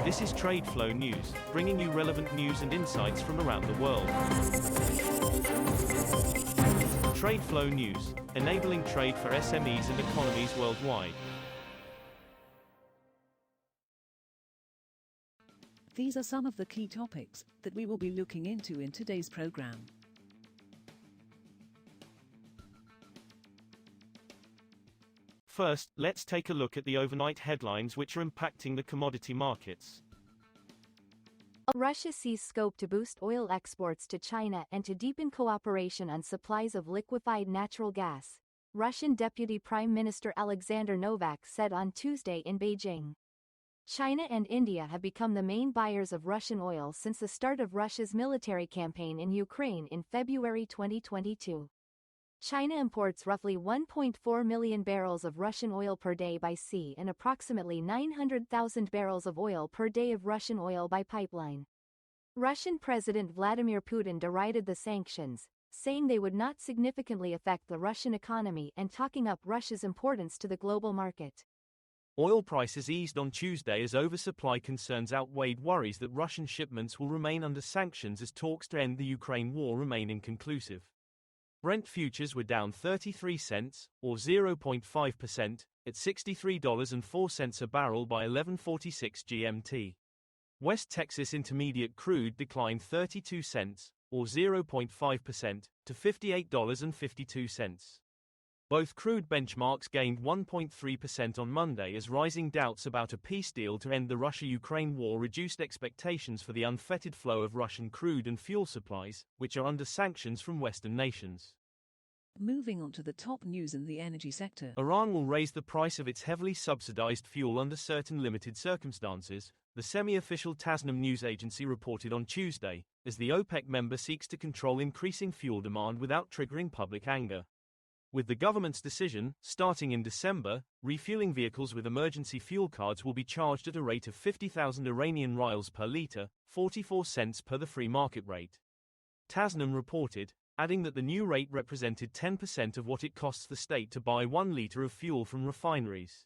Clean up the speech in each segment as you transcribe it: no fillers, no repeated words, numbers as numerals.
This is TradeFlow News, bringing you relevant news and insights from around the world. TradeFlow News, enabling trade for SMEs and economies worldwide. These are some of the key topics that we will be looking into in today's program. First, let's take a look at the overnight headlines which are impacting the commodity markets. Russia sees scope to boost oil exports to China and to deepen cooperation on supplies of liquefied natural gas, Russian Deputy Prime Minister Alexander Novak said on Tuesday in Beijing. China and India have become the main buyers of Russian oil since the start of Russia's military campaign in Ukraine in February 2022. China imports roughly 1.4 million barrels of Russian oil per day by sea and approximately 900,000 barrels of oil per day of Russian oil by pipeline. Russian President Vladimir Putin derided the sanctions, saying they would not significantly affect the Russian economy and talking up Russia's importance to the global market. Oil prices eased on Tuesday as oversupply concerns outweighed worries that Russian shipments will remain under sanctions as talks to end the Ukraine war remain inconclusive. Brent futures were down 33 cents, or 0.5%, at $63.04 a barrel by 11:46 GMT. West Texas Intermediate crude declined 32 cents, or 0.5%, to $58.52. Both crude benchmarks gained 1.3% on Monday as rising doubts about a peace deal to end the Russia-Ukraine war reduced expectations for the unfettered flow of Russian crude and fuel supplies, which are under sanctions from Western nations. Moving on to the top news in the energy sector. Iran will raise the price of its heavily subsidized fuel under certain limited circumstances, the semi-official Tasnim news agency reported on Tuesday, as the OPEC member seeks to control increasing fuel demand without triggering public anger. With the government's decision, starting in December, refueling vehicles with emergency fuel cards will be charged at a rate of 50,000 Iranian rials per litre, 44 cents per the free market rate. Tasnim reported, adding that the new rate represented 10% of what it costs the state to buy 1 litre of fuel from refineries.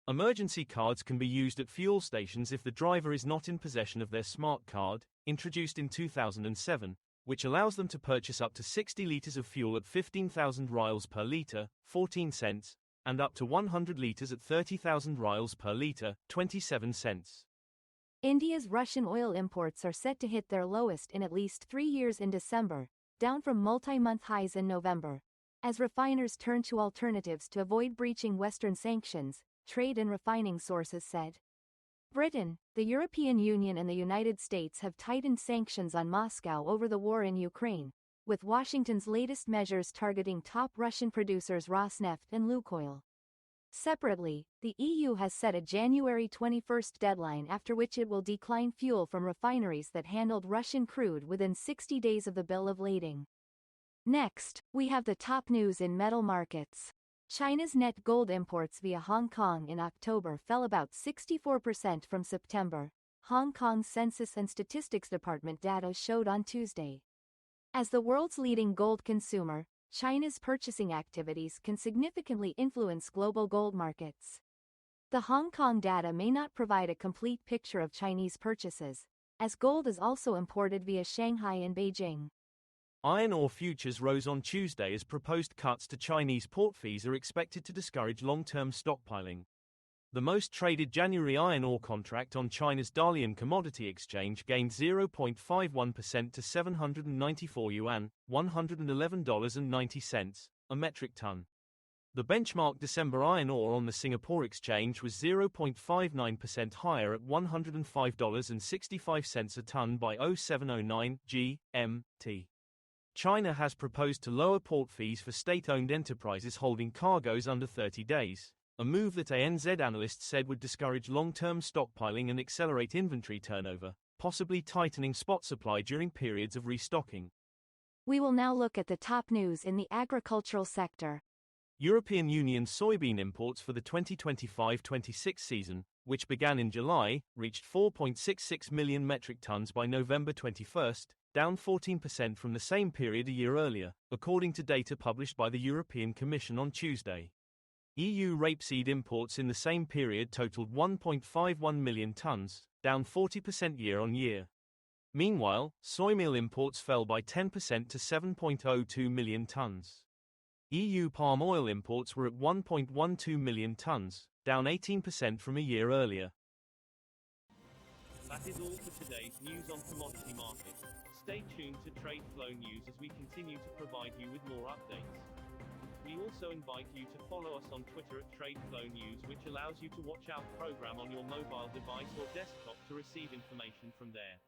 Emergency cards can be used at fuel stations if the driver is not in possession of their smart card, introduced in 2007, which allows them to purchase up to 60 litres of fuel at 15,000 rials per litre, 14 cents, and up to 100 litres at 30,000 rials per litre, 27 cents. India's Russian oil imports are set to hit their lowest in at least 3 years in December, down from multi-month highs in November, as refiners turn to alternatives to avoid breaching Western sanctions, trade and refining sources said. Britain, the European Union and the United States have tightened sanctions on Moscow over the war in Ukraine, with Washington's latest measures targeting top Russian producers Rosneft and Lukoil. Separately, the EU has set a January 21 deadline after which it will decline fuel from refineries that handled Russian crude within 60 days of the bill of lading. Next, we have the top news in metal markets. China's net gold imports via Hong Kong in October fell about 64% from September, Hong Kong's Census and Statistics Department data showed on Tuesday. As the world's leading gold consumer, China's purchasing activities can significantly influence global gold markets. The Hong Kong data may not provide a complete picture of Chinese purchases, as gold is also imported via Shanghai and Beijing. Iron ore futures rose on Tuesday as proposed cuts to Chinese port fees are expected to discourage long-term stockpiling. The most traded January iron ore contract on China's Dalian Commodity Exchange gained 0.51% to 794 yuan, $111.90, a metric ton. The benchmark December iron ore on the Singapore Exchange was 0.59% higher at $105.65 a ton by 0709 GMT. China has proposed to lower port fees for state-owned enterprises holding cargoes under 30 days, a move that ANZ analysts said would discourage long-term stockpiling and accelerate inventory turnover, possibly tightening spot supply during periods of restocking. We will now look at the top news in the agricultural sector. European Union soybean imports for the 2025-26 season, which began in July, reached 4.66 million metric tons by November 21, down 14% from the same period a year earlier, according to data published by the European Commission on Tuesday. EU rapeseed imports in the same period totaled 1.51 million tons, down 40% year-on-year. Meanwhile, soymeal imports fell by 10% to 7.02 million tons. EU palm oil imports were at 1.12 million tons, down 18% from a year earlier. That is all for today's news on commodity markets. Stay tuned to TradeFlow News as we continue to provide you with more updates. We also invite you to follow us on Twitter at TradeFlow News, which allows you to watch our program on your mobile device or desktop to receive information from there.